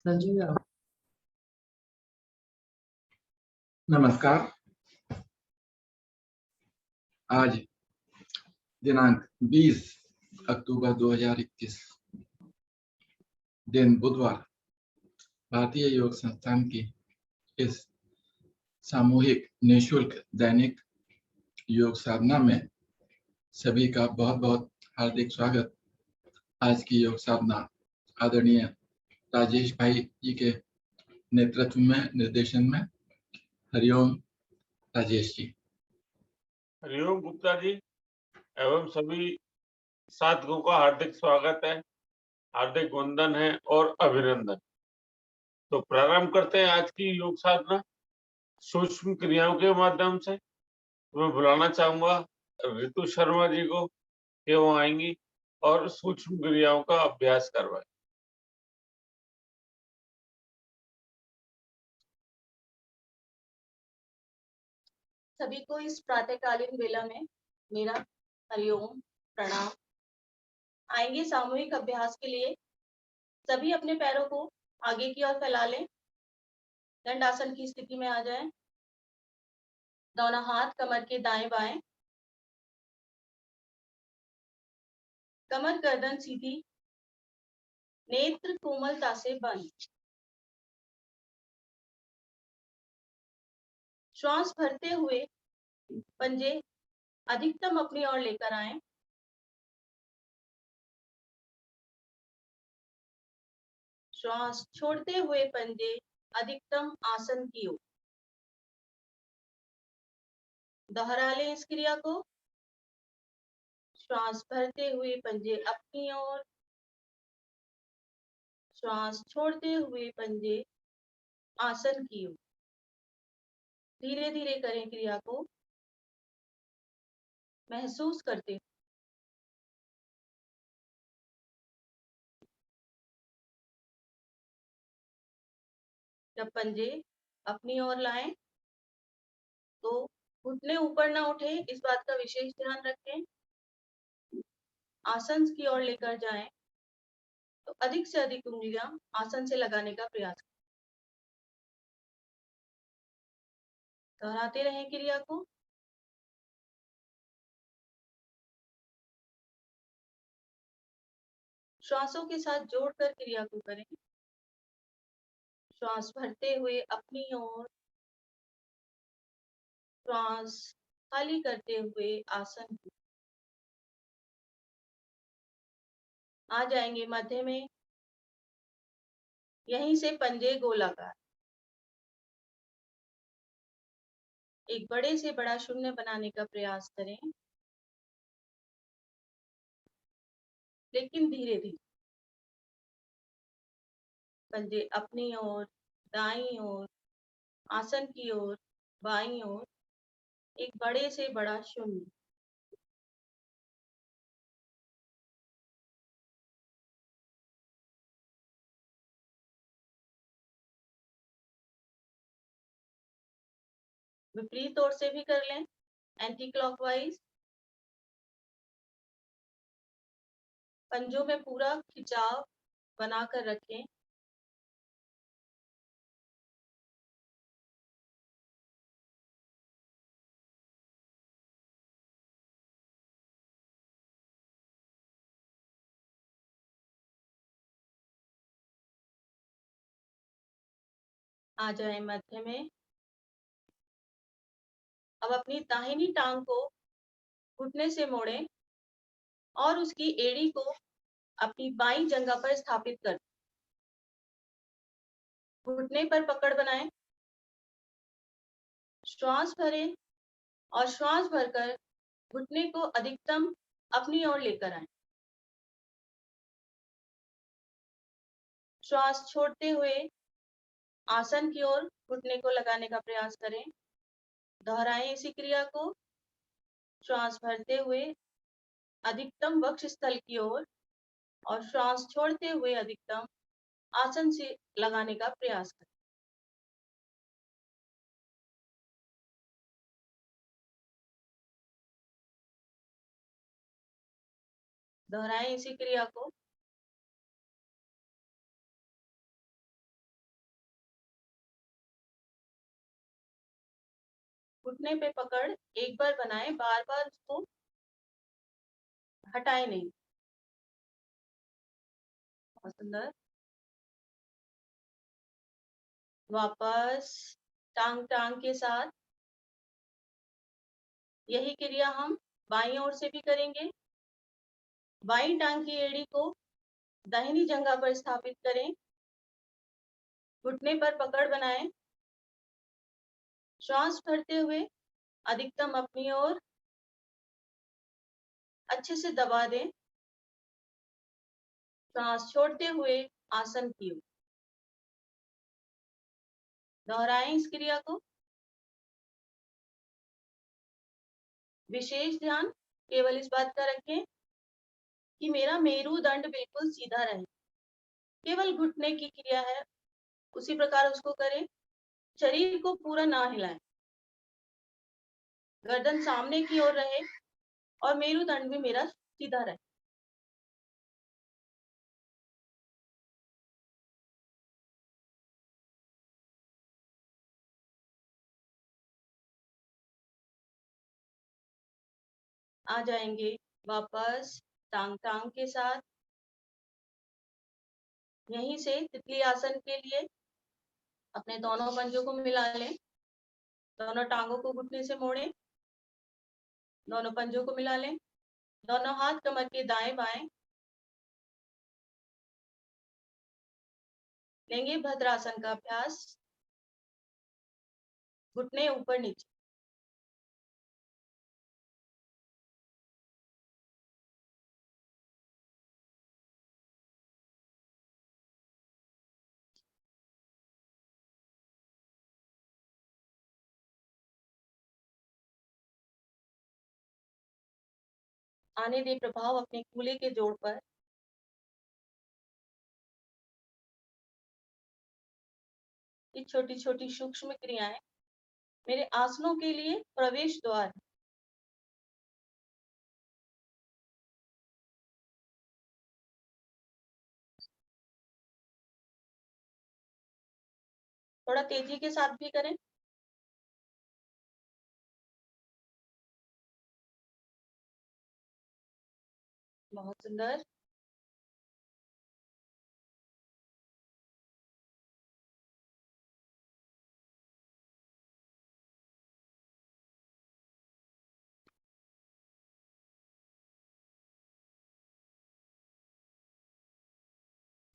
संजय राव। नमस्कार। आज दिनांक 20 अक्टूबर 2021 दिन बुधवार भारतीय योग संस्थान की इस सामूहिक निःशुल्क दैनिक योग साधना में सभी का बहुत बहुत हार्दिक स्वागत। आज की योग साधना आदरणीय राजेश भाई जी के नेतृत्व में निर्देशन में। हरिओम राजेश जी। हरिओम गुप्ता जी एवं सभी साथियों का हार्दिक स्वागत है, हार्दिक वंदन है और अभिनंदन। तो प्रारंभ करते हैं आज की योग साधना सूक्ष्म क्रियाओं के माध्यम से। मैं बुलाना चाहूंगा ऋतु शर्मा जी को कि वो आएंगी और सूक्ष्म क्रियाओं का अभ्यास करवाएं। सभी को इस प्रातःकालीन वेला में मेरा हरिओम प्रणाम। आएंगे सामूहिक अभ्यास के लिए। सभी अपने पैरों को आगे की ओर फैला लें। दंडासन की स्थिति में आ जाएं। दोनों हाथ कमर के दाएं बाएं। कमर गर्दन सीधी, नेत्र कोमलता से बंद। श्वास भरते हुए पंजे अधिकतम अपनी ओर लेकर आएं। श्वास छोड़ते हुए पंजे अधिकतम आसन की ओर। दोहरा लें इस क्रिया को। श्वास भरते हुए पंजे अपनी ओर, श्वास छोड़ते हुए पंजे आसन की ओर। धीरे धीरे करें क्रिया को, महसूस करते। जब पंजे अपनी ओर लाएं तो घुटने ऊपर ना उठे, इस बात का विशेष ध्यान रखें। आसन की ओर लेकर जाएं तो अधिक से अधिक उंगलियां आसन से लगाने का प्रयास करें। दोहराते रहें क्रिया को। श्वासों के साथ जोड़कर क्रिया को करें। श्वास भरते हुए अपनी ओर, श्वास खाली करते हुए आसन की। आ जाएंगे मध्य में। यहीं से पंजे गोलाकार, एक बड़े से बड़ा शून्य बनाने का प्रयास करें, लेकिन धीरे धीरे। पंजे अपनी ओर, दाईं ओर, आसन की ओर, बाईं ओर, एक बड़े से बड़ा शून्य। विपरीत ओर से भी कर लें, एंटी क्लॉकवाइज। पंजों में पूरा खिंचाव बनाकर रखें। आ जाए मध्य में। अब अपनी दाहिनी टांग को घुटने से मोड़ें और उसकी एड़ी को अपनी बाईं जंघा पर स्थापित कर। घुटने पर पकड़ बनाएं। श्वास भरें और श्वास भरकर घुटने को अधिकतम अपनी ओर लेकर आएं। श्वास छोड़ते हुए आसन की ओर घुटने को लगाने का प्रयास करें। दोहराएं इसी क्रिया को। श्वास भरते हुए अधिकतम वक्ष स्थल की ओर और श्वास छोड़ते हुए अधिकतम आसन से लगाने का प्रयास करें। दोहराएं इसी क्रिया को। घुटने पे पकड़ एक बार बनाए, बार बार उसको हटाए नहीं। बहुत सुंदर। वापस टांग टांग के साथ। यही क्रिया हम बाईं ओर से भी करेंगे। बाईं टांग की एड़ी को दाहिनी जंघा पर स्थापित करें, घुटने पर पकड़ बनाएं, श्वास भरते हुए अधिकतम अपनी ओर अच्छे से दबा दें, श्वास छोड़ते हुए आसन की ओर दोहराएं इस क्रिया को। विशेष ध्यान केवल इस बात का रखें कि मेरा मेरुदंड बिल्कुल सीधा रहे। केवल घुटने की क्रिया है, उसी प्रकार उसको करें। शरीर को पूरा ना हिलाएं, गर्दन सामने की ओर रहे और मेरुदंड भी मेरा सीधा रहे। आ जाएंगे वापस टांग टांग के साथ। यहीं से तितली आसन के लिए अपने दोनों पंजों को मिला लें, दोनों टांगों को घुटने से मोड़ें, दोनों पंजों को मिला लें, दोनों हाथ कमर के दाएं बाएं लेंगे। भद्रासन का अभ्यास, घुटने ऊपर नीचे। आने दे प्रभाव अपने कूल्हे के जोड़ पर। ये छोटी छोटी सूक्ष्म क्रियाएं मेरे आसनों के लिए प्रवेश द्वार है। थोड़ा तेजी के साथ भी करें। बहुत सुंदर।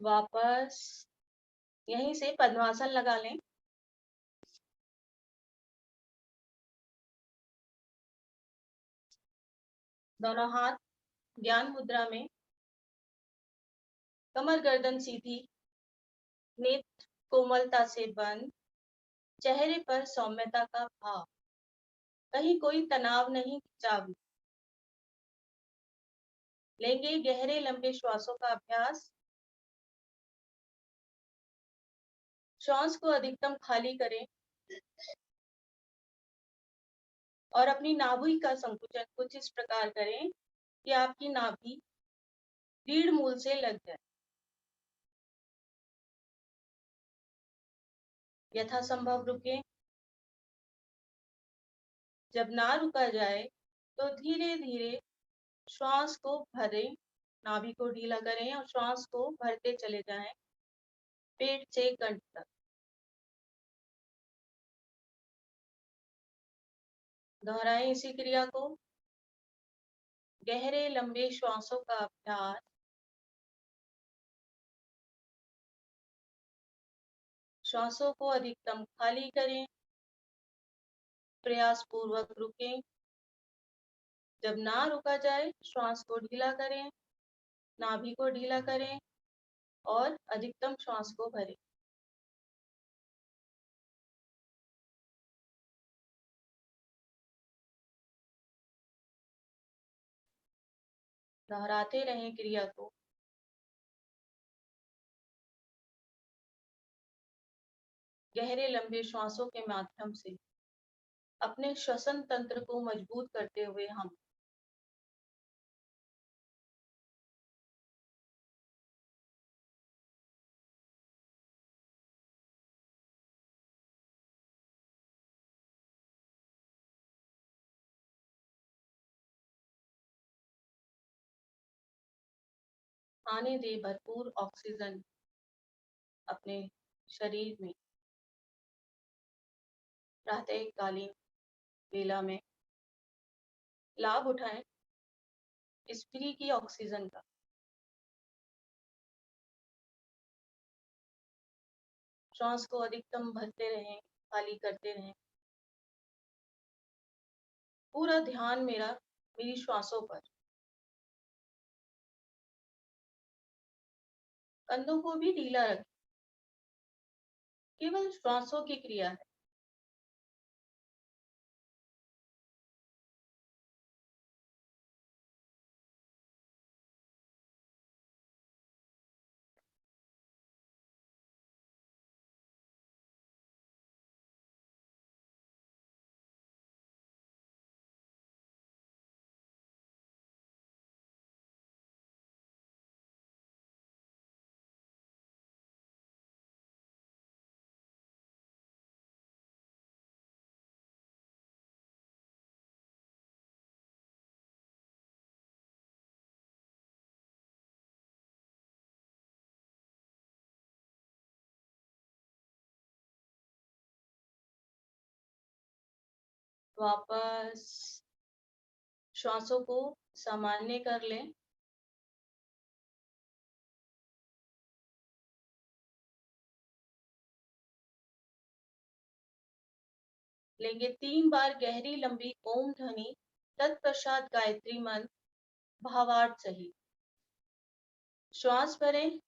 वापस यहीं से पद्मासन लगा लें। दोनों हाथ ज्ञान मुद्रा में, कमर गर्दन सीधी, नेत्र कोमलता से बंद, चेहरे पर सौम्यता का भाव, कहीं कोई तनाव नहीं, खिंचाव। लेंगे गहरे लंबे श्वासों का अभ्यास। श्वास को अधिकतम खाली करें और अपनी नाभि का संकुचन कुछ इस प्रकार करें कि आपकी नाभि रीढ़ मूल से लग जाए। यथासंभव रुकें। जब ना रुका जाए तो धीरे धीरे श्वास को भरें, नाभि को ढीला करें और श्वास को भरते चले जाएं पेट से कंठ तक। दोहराएं इसी क्रिया को। गहरे लंबे श्वासों का अभ्यास। श्वासों को अधिकतम खाली करें, प्रयास पूर्वक रुकें। जब ना रुका जाए श्वास को ढीला करें, नाभि को ढीला करें और अधिकतम श्वास को भरें। दोहराते रहें क्रिया को। गहरे लंबे श्वासों के माध्यम से अपने श्वसन तंत्र को मजबूत करते हुए हम आने दे भरपूर ऑक्सीजन अपने शरीर में। प्रातःकालीन वेला में लाभ उठाएं इस फ्री की ऑक्सीजन का। श्वास को अधिकतम भरते रहें, खाली करते रहें। पूरा ध्यान मेरी श्वासों पर। कंधों को भी ढीला रखें, केवल श्वासों की क्रिया है। वापस श्वासों को सामान्य कर लें। लेंगे 3 बार गहरी लंबी ओम ध्वनि, तत्पश्चात गायत्री मंत्र भावार्थ सहित। श्वास भरें।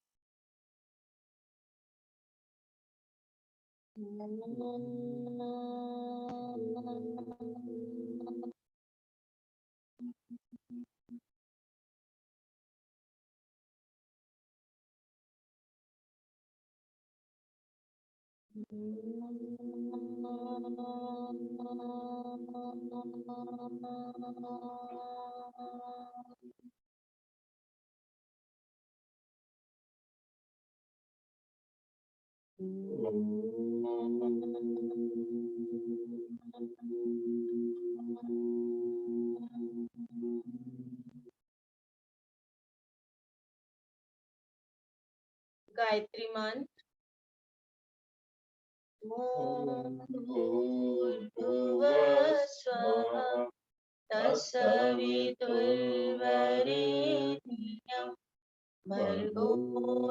गायत्री मंत्र। ओम भूर्भुवः स्वः तत्सवितुर्वरेण्यं भर्गो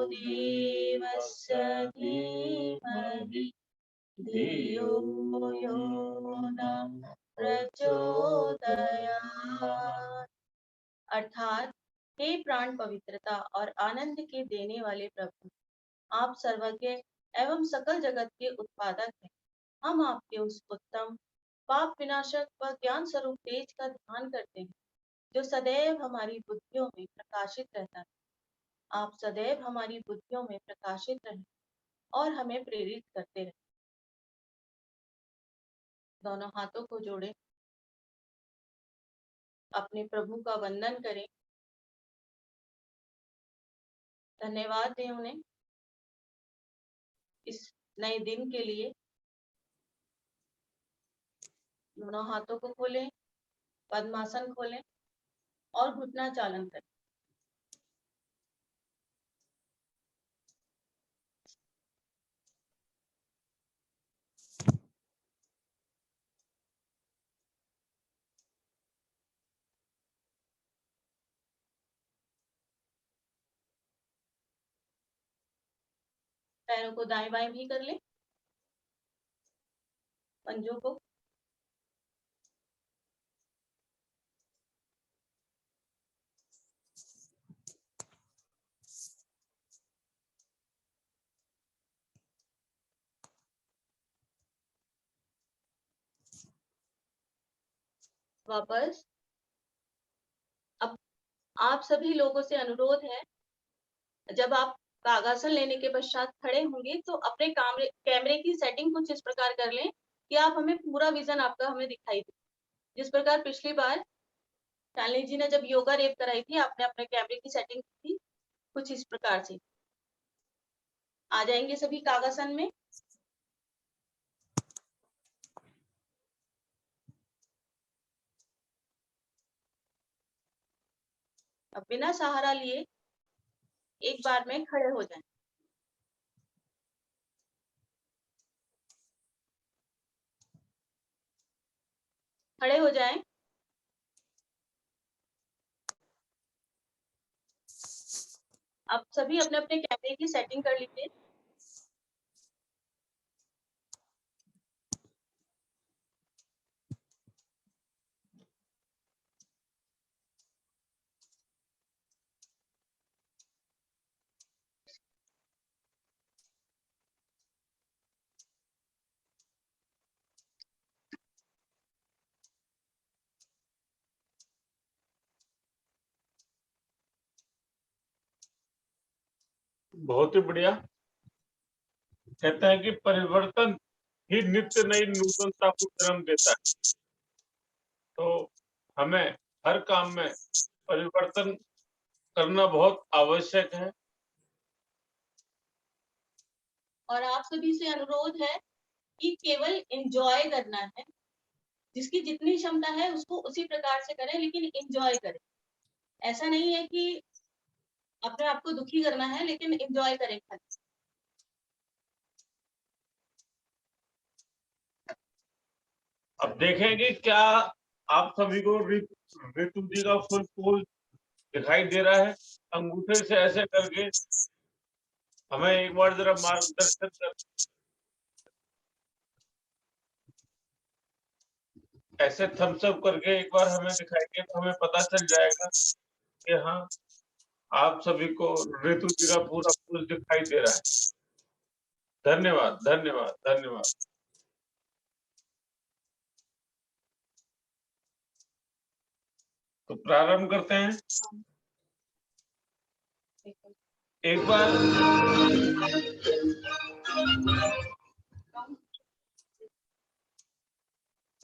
देवस्य धीमहि धियो यो नः प्रचोदयात्। अर्थात, हे प्राण पवित्रता और आनंद के देने वाले प्रभु, आप सर्वज्ञ एवं सकल जगत के उत्पादक हैं। हम आपके उस उत्तम पाप विनाशक व ज्ञान स्वरूप तेज का ध्यान करते हैं, जो सदैव हमारी बुद्धियों में प्रकाशित रहता है। आप सदैव हमारी बुद्धियों में प्रकाशित रहें और हमें प्रेरित करते रहें। दोनों हाथों को जोड़ें, अपने प्रभु का वंदन करें, धन्यवाद दें उन्हें इस नए दिन के लिए। दोनों हाथों को खोलें, पद्मासन खोलें और घुटना चालन करें। पैरों को दाएं बाएं भी कर लें, पंजों को। वापस अब आप सभी लोगों से अनुरोध है, जब आप कागासन लेने के पश्चात खड़े होंगे तो अपने कैमरे की सेटिंग कुछ इस प्रकार कर लें कि आप हमें पूरा विजन आपका हमें दिखाई दे। जिस प्रकार पिछली बार शालिनी जी ने जब योगा रेप कराई थी, आपने अपने कैमरे की सेटिंग की थी, कुछ इस प्रकार से। आ जाएंगे सभी कागासन में। अब बिना सहारा लिए एक बार में खड़े हो जाएं। खड़े हो जाएं। आप सभी अपने अपने कैमरे की सेटिंग कर लीजिए। बहुत ही बढ़िया। कहते हैं कि परिवर्तन ही नित्य नई नूतनता को जन्म देता है। तो हमें हर काम में परिवर्तन करना बहुत आवश्यक है। और आप सभी से अनुरोध है कि केवल एंजॉय करना है। जिसकी जितनी क्षमता है उसको उसी प्रकार से करें, लेकिन एंजॉय करें। ऐसा नहीं है कि अपने आप को दुखी करना है, लेकिन एंजॉय करें खाली। अब देखेंगे क्या आप सभी को ऋतु जी का फुल फूल दिखाई दे रहा है। अंगूठे से ऐसे करके हमें एक बार जरा मार्गदर्शन कर, ऐसे थम्स अप करके एक बार हमें दिखाएंगे तो हमें पता चल जाएगा कि हाँ, आप सभी को ऋतु जी का पूरा फूल दिखाई दे रहा है। धन्यवाद, धन्यवाद, धन्यवाद। तो प्रारंभ करते हैं। एक बार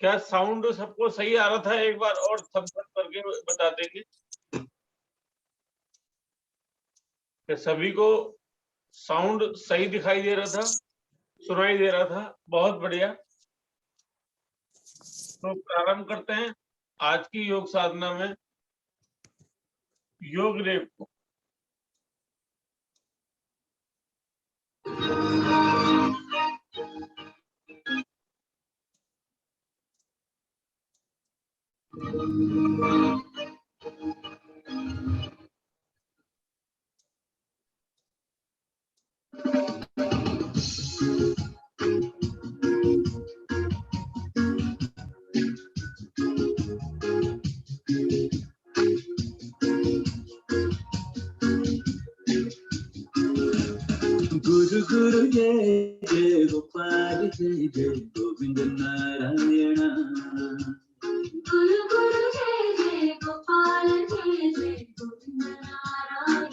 क्या साउंड सबको सही आ रहा था? एक बार और थम्स अप करके बता देंगे कि सभी को साउंड सही दिखाई दे रहा था, सुनाई दे रहा था। बहुत बढ़िया। तो प्रारंभ करते हैं आज की योग साधना में योग रेप को। गुरु गुरु जय जय गोपाल जय जय गोविंद नारायण। गुरु गुरु जय जय गोपाल जय जय गोविंद नारायण।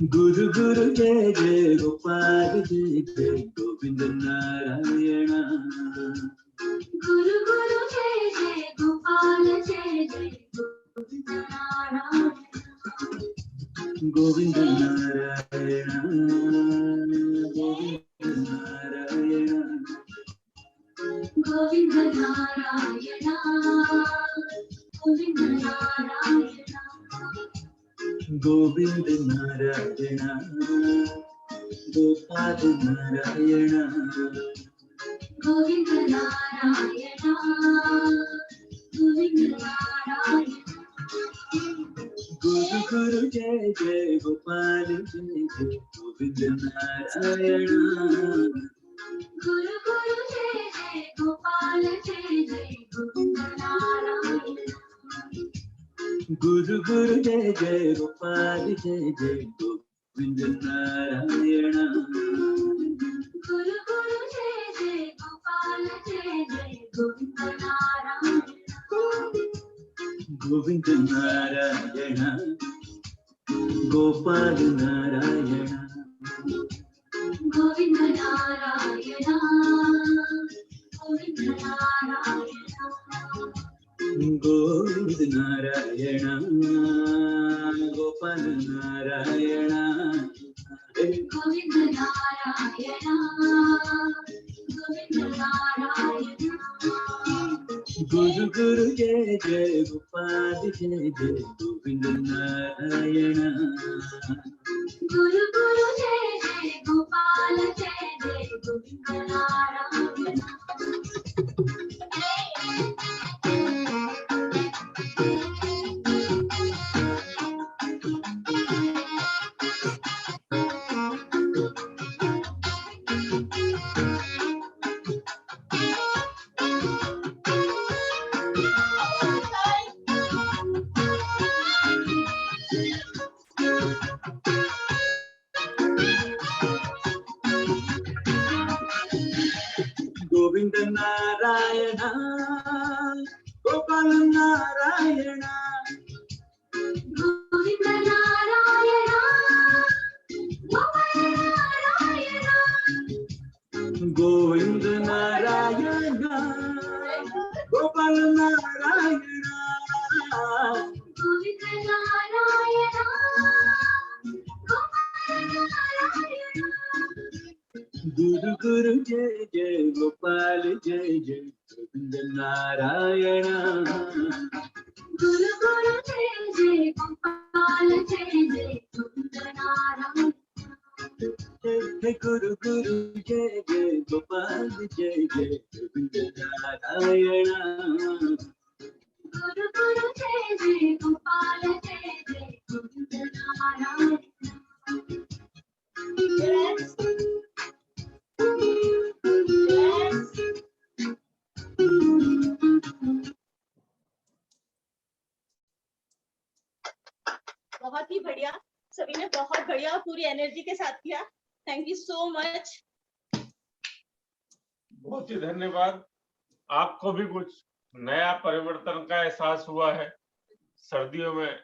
गुरु गुरु जय जय गोपाल जय जय गोविंद नारायण। गुरु गुरु जय जय गोपाल जय जय गोविंद नारायण। गोविंद नारायण गोविंद नारायण गोविंद नारायण गोविंद नारायण गोपाल नारायण गोविंद नारायण गोविंद नारायण। गुरु गुरु जय जय गोपाल जय जय गोविंद नारायण। गुरु गुरु जय जय गोपाल जय जय गोविंद नारायण। गुरु गुरु जय जय गोपाल जय जय गोविंद नारायण। गुरु गुरु जय जय गोपाल जय जय गोविंद नारायण। गोविंद नारायण गोपाल नारायण गोविंद नारायण गोविंद नारायण गोविंद नारायण गोपाल नारायण गोविंद नारायण गोविंद नारायण। गुरु गुरु जय जय गोपाल जय जय गोविंद गोविंद नारायण गुरु गुरु जय जय गोपाल जय जय गोविंद नारायण गोविंद नारायण गोपाल नारायण गोविंद नारायण गोपाल नारायण गोविंद नारायण गोपाल नारायण गोविंद नारायण गोपाल नारायण गुरु गुरु जय जय गोपाल जय जय गोविंद नारायण गुरु गुरु जय जय गोपाल जय जय गोविंद नारायण गुरु गुरु जय जय गोपाल जय जय गोविंद नारायण गुरु गुरु जय जय गोपाल जय जय गोविंद नारायण बहुत ही बढ़िया, सभी ने बहुत बढ़िया पूरी एनर्जी के साथ किया। Thank you so much. बहुत ही धन्यवाद। आपको भी कुछ नया परिवर्तन का एहसास हुआ है। सर्दियों में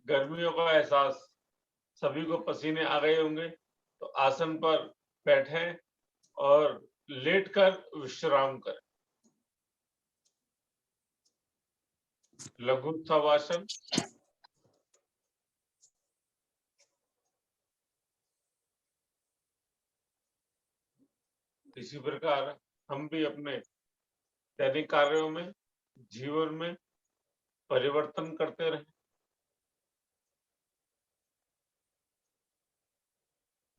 गर्मियों का एहसास, सभी को पसीने आ गए होंगे, तो आसन पर बैठें और लेटकर विश्राम करें। लघु शवासन। इसी प्रकार हम भी अपने दैनिक कार्यों में, जीवन में परिवर्तन करते रहें,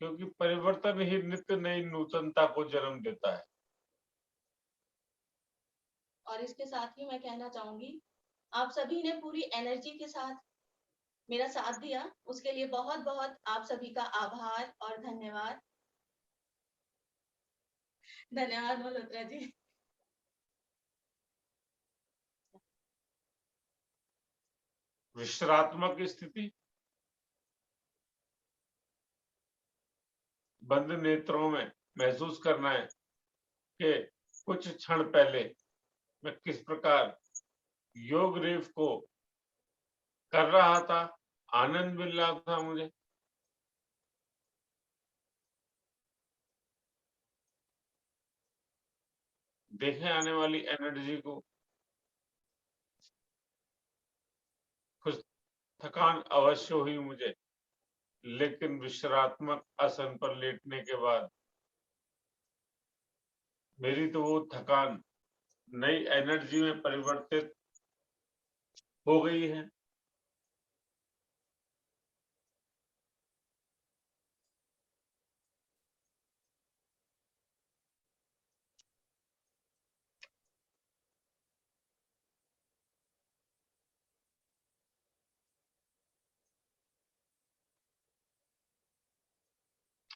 क्योंकि परिवर्तन ही नित्य नई नूतनता को जन्म देता है। और इसके साथ ही मैं कहना चाहूंगी, आप सभी ने पूरी एनर्जी के साथ मेरा साथ दिया, उसके लिए बहुत बहुत आप सभी का आभार और धन्यवाद। धन्यवाद मल्होत्रा जी। विश्रात्मक स्थिति, बंद नेत्रों में महसूस करना है कि कुछ क्षण पहले मैं किस प्रकार योग रेव को कर रहा था, आनंद मिल रहा था मुझे। देखें आने वाली एनर्जी को। कुछ थकान अवश्य हुई मुझे, लेकिन विश्रात्मक आसन पर लेटने के बाद मेरी तो वो थकान नई एनर्जी में परिवर्तित हो गई है।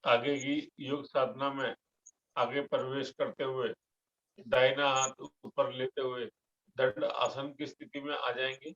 आगे की योग साधना में आगे प्रवेश करते हुए दाहिना हाथ ऊपर लेते हुए दंड आसन की स्थिति में आ जाएंगे।